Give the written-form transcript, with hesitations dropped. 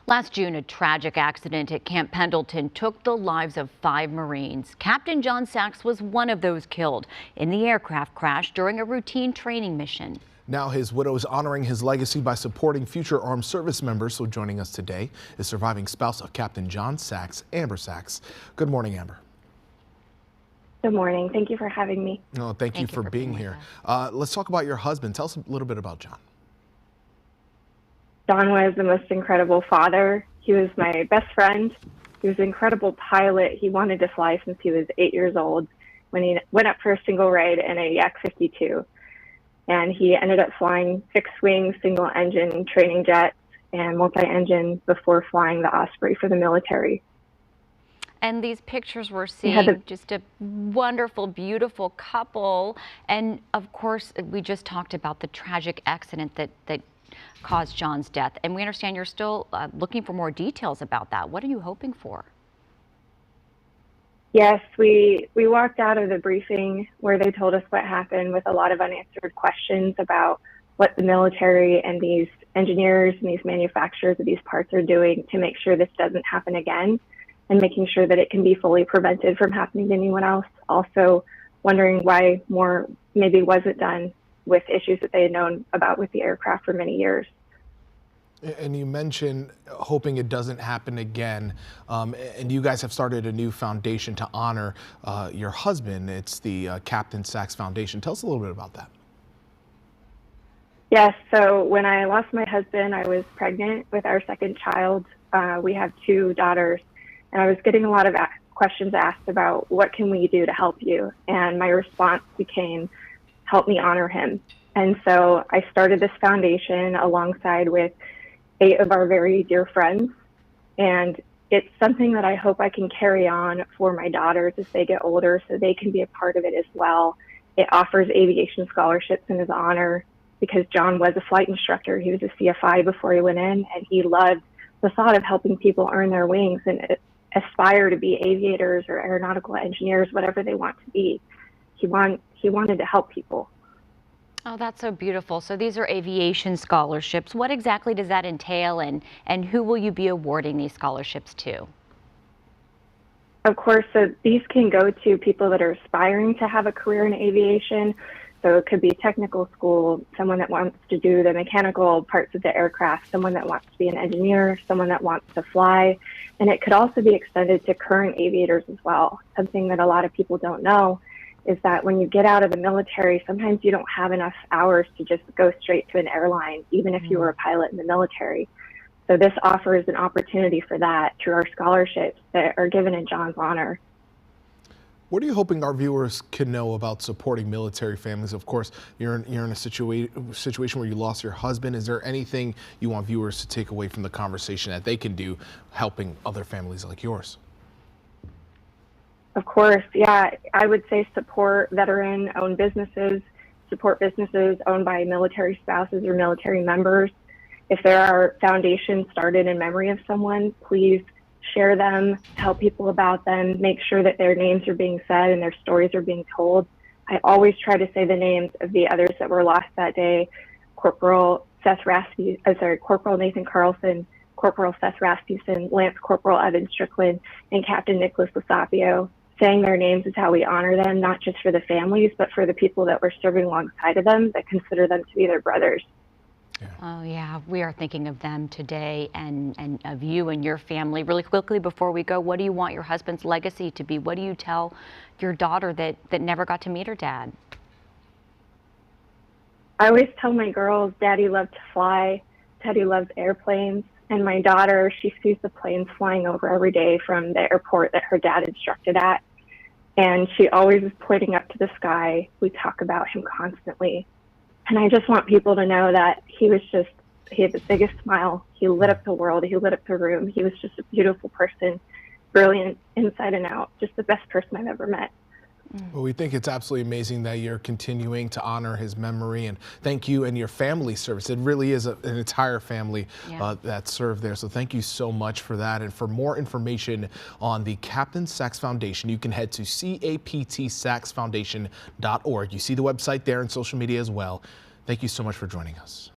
Last June, a tragic accident at Camp Pendleton took the lives of 5 Marines. Captain John Sachs was one of those killed in the aircraft crash during a routine training mission. Now his widow is honoring his legacy by supporting future armed service members. So joining us today is surviving spouse of Captain John Sachs, Amber Sachs. Good morning, Amber. Good morning. Thank you for having me. No, thank you for being here. Let's talk about your husband. Tell us a little bit about John. John was the most incredible father. He was my best friend. He was an incredible pilot. He wanted to fly since he was 8 years old when he went up for a single ride in a Yak 52. And he ended up flying fixed-wing, single-engine training jets and multi-engine before flying the Osprey for the military. And these pictures we're seeing, just a wonderful, beautiful couple. And of course, we just talked about the tragic accident that caused John's death. And we understand you're still looking for more details about that. What are you hoping for? Yes, we walked out of the briefing where they told us what happened with a lot of unanswered questions about what the military and these engineers and these manufacturers of these parts are doing to make sure this doesn't happen again, and making sure that it can be fully prevented from happening to anyone else. Also wondering why more maybe wasn't done with issues that they had known about with the aircraft for many years. And you mentioned hoping it doesn't happen again. And you guys have started a new foundation to honor your husband. It's the Captain Sachs Foundation. Tell us a little bit about that. Yes, so when I lost my husband, I was pregnant with our second child. We have 2 daughters, and I was getting a lot of questions asked about what can we do to help you? And my response became, help me honor him. And so I started this foundation alongside with 8 of our very dear friends. And it's something that I hope I can carry on for my daughters as they get older so they can be a part of it as well. It offers aviation scholarships in his honor because John was a flight instructor. He was a CFI before he went in, and he loved the thought of helping people earn their wings and aspire to be aviators or aeronautical engineers, whatever they want to be. He wanted to help people. Oh, that's so beautiful. So these are aviation scholarships. What exactly does that entail, and who will you be awarding these scholarships to? Of course, so these can go to people that are aspiring to have a career in aviation. So it could be technical school, someone that wants to do the mechanical parts of the aircraft, someone that wants to be an engineer, someone that wants to fly. And it could also be extended to current aviators as well. Something that a lot of people don't know is that when you get out of the military, sometimes you don't have enough hours to just go straight to an airline, even if you were a pilot in the military. So this offers an opportunity for that through our scholarships that are given in John's honor. What are you hoping our viewers can know about supporting military families? Of course, you're in a situation where you lost your husband. Is there anything you want viewers to take away from the conversation that they can do helping other families like yours? Of course, yeah. I would say support veteran-owned businesses, support businesses owned by military spouses or military members. If there are foundations started in memory of someone, please share them, tell people about them, make sure that their names are being said and their stories are being told. I always try to say the names of the others that were lost that day: Corporal Nathan Carlson, Corporal Seth Rasmussen, Lance Corporal Evan Strickland, and Captain Nicholas Lasapio. Saying their names is how we honor them, not just for the families, but for the people that were serving alongside of them that consider them to be their brothers. Yeah. Oh, yeah. We are thinking of them today and of you and your family. Really quickly before we go, what do you want your husband's legacy to be? What do you tell your daughter that never got to meet her dad? I always tell my girls, Daddy loved to fly, Daddy loves airplanes. And my daughter, she sees the planes flying over every day from the airport that her dad instructed at. And she always is pointing up to the sky. We talk about him constantly. And I just want people to know that he had the biggest smile. He lit up the world. He lit up the room. He was just a beautiful person, brilliant inside and out, just the best person I've ever met. Well, we think it's absolutely amazing that you're continuing to honor his memory, and thank you and your family service. It really is an entire family that served there. So thank you so much for that. And for more information on the Captain Sachs Foundation, you can head to captsaxfoundation.org. You see the website there and social media as well. Thank you so much for joining us.